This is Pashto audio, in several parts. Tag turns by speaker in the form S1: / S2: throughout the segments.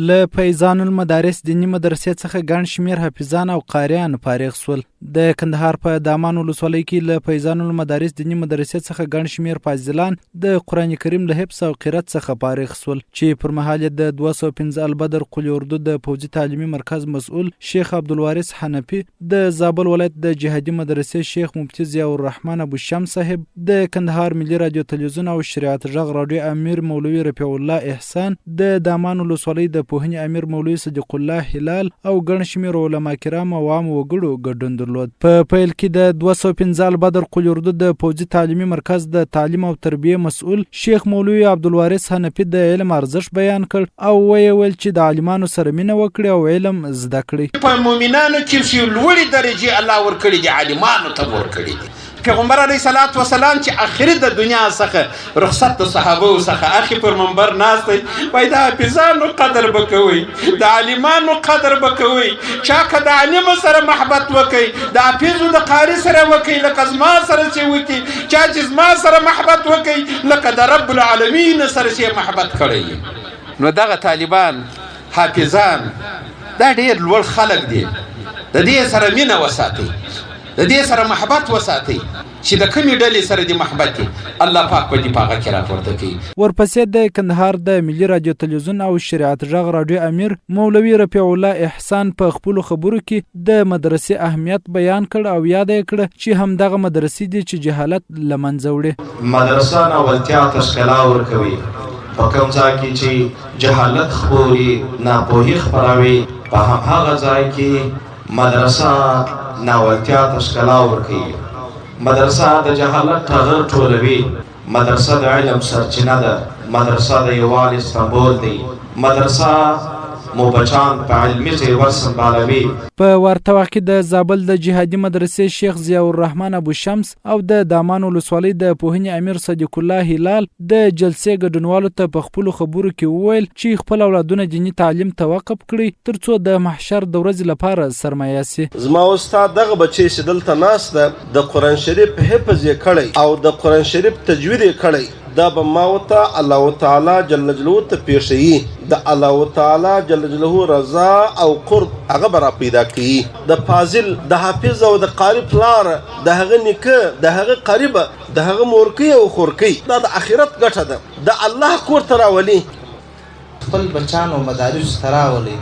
S1: له فیضان المدارس دینی مدرسې څخه ګڼ شمېر حافظان او قاریان فارغ شول. د کندهار په دامان ولسوالۍ کې له فیضان المدارس دینی مدرسې څخه ګڼ شمېر فاضلان د قرآن کریم له حفظ او قرأت څخه فارغ شول چې پر مهال د 215 البدر قل اردو د پوځي تعلیمي مرکز مسؤل شیخ عبدالوارث حنفي، د زابل ولایت د جهادي مدرسې شیخ مفتي ضیاء الرحمن ابو شمس صاحب، د کندهار ملي رادیو تلویزیون او شریعت غږ رادیو امیر مولوي رفیع الله احسان، د دامان ولسوالۍ د پوهنې امیر مولوي صدیق الله هلال او ګڼ شمېر علما کرام او عام وګړو ګډون درلود. په پیل کې د 215 البدر قل اردو د پوځي تعلیمي مرکز د تعلیم او تربیه مسؤل شیخ مولوي عبدالوارث حنفي د علم ارزښت بیان کړ او ویل چې د عالمانو سره مینه وکړي او علم زده کړي.
S2: په مؤمنانو کې چې لوړې درجې الله ورکړي دي، عالمانو ته ورکړي دي. پیغمبر علیه الصلاۃ والسلام چې اخر د دنیا څخه رخصت د صحابه څخه اخی پر منبر ناست وای د حافظانو قدر وکوي، د عالمانو قدر وکوي، چا که د عالم سره محبت وکي، د حافظ د قاری سره وکي لکه زما سره چې وکي، چا چې زما سره محبت وکي لکه د رب العالمین سره چې محبت کړي. نو دغه طالبان حافظان دا ډیر لوړ خلک دي، د دې سره مینه وساتي، د دې سره محبت وساتي چې د کومې ډلې سره د محبت دي الله پاک په دې پاغه کې راپورته کوي.
S1: ورپسې د کندهار د ملي رادیو تلویزیون او شریعت غږ رادیو امیر مولوي رفیع الله احسان په خپل خبرو کې د مدرسې اهمیت بیان کړ او یاد کړ چې همدغه مدرسې دي چې جهالت له منځه وړي.
S3: مدرسه ناولتیا تشکیلا ورکوي، په کوم ځای کې چې جهالت خوري، ناپوهي خپروي، په هغه ځای کې مدرسه ناولتیا تشکیلا ورکوي. مدرسه د جهالت ټغر ټولوي، مدرسه د علم سرچینه ده، مدرسه د یووالي سمبول دی، مدرسه مو بچان په علمي زیور سمبالوي.
S1: په ورته وخت کې د زابل د جهادي مدرسې شیخ ضیاء الرحمن ابو شمس او د دامان ولسوالۍ د پوهنې امیر صدیق الله هلال د جلسې ګډونوالو ته په خپلو خبرو کې وویل چې خپل اولادونه دیني تعلیم ته وقف کړي ترڅو د محشر د ورځې لپاره سرمایه سي.
S4: زما استاد دغه بچی چې دلته ناست ده د قرآن شریف حفظ یې کړی او د قرآن شریف تجوید یې کړی، دا به ما ورته الله تعالی جل جلاله ته پیښوي، د الله تعالی جل جلاله رضا او قرب هغه به را پیدا کوي. د فاضل د حافظ او د قاری پلار د هغه نیکه د هغه قریب د هغه مورکۍ او خورکۍ دا د آخرت ګټه ده، د الله کور ته راولي،
S5: خپل بچانو مدارس ته راولي.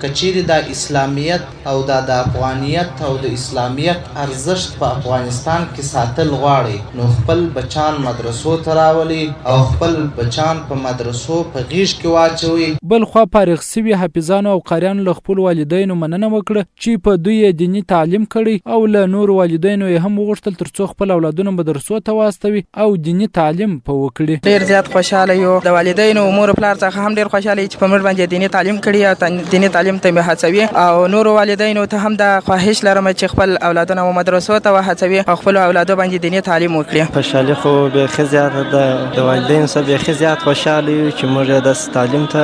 S5: که چیرې د اسلامیت او د افغانیت او د اسلامیت ارزښت په افغانستان کې ساتل غواړي نو خپل بچان مدرسو ته راولي او خپل بچان په مدرسو په غیږ کې واچوي.
S1: بل خوا فارغ سوي حافظانو او قاریانو له خپل والدینو مننه وکړه چې په دوی دیني تعلیم کړي او له نورو والدینو یې هم وغوښتل ترڅو خپل اولادونه مدرسو ته واستوي او دیني تعلیم په وکړي.
S6: ډیر زیات خوشاله یو، د والدینو مور پلار څخه هم ډیر خوشاله چې په موږ باندې دیني تعلیم کړي او دیني تعلیم ته مې هڅوي او نورو والدینو ته هم د خواهش لرم چې خپل اولادونه و مدرسو ته وهڅوي او خپل اولادو باندې دیني تعلیم وکړي.
S7: خوشحالي خو بیخي زیاته ده، د والدینو سره بیخي زیات خوشحاله یو چې موږ داسې تعلیم ته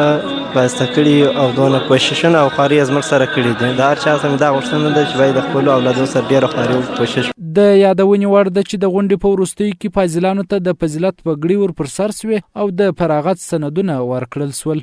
S7: واسطه کړي او دونه کوششونه او خواري یې زموږ سره کړي دي. د هر چا سره دا غوښتنه ده چې باید د خپلو اولادو سره ډېره خواري او کوشش.
S1: د یادونې وړ ده چې د غونډې په وروستیو کې فاضلانو ته د فضیلت پګړۍ ور پر سر سوې او د فراغت سندونه ورکړل سول.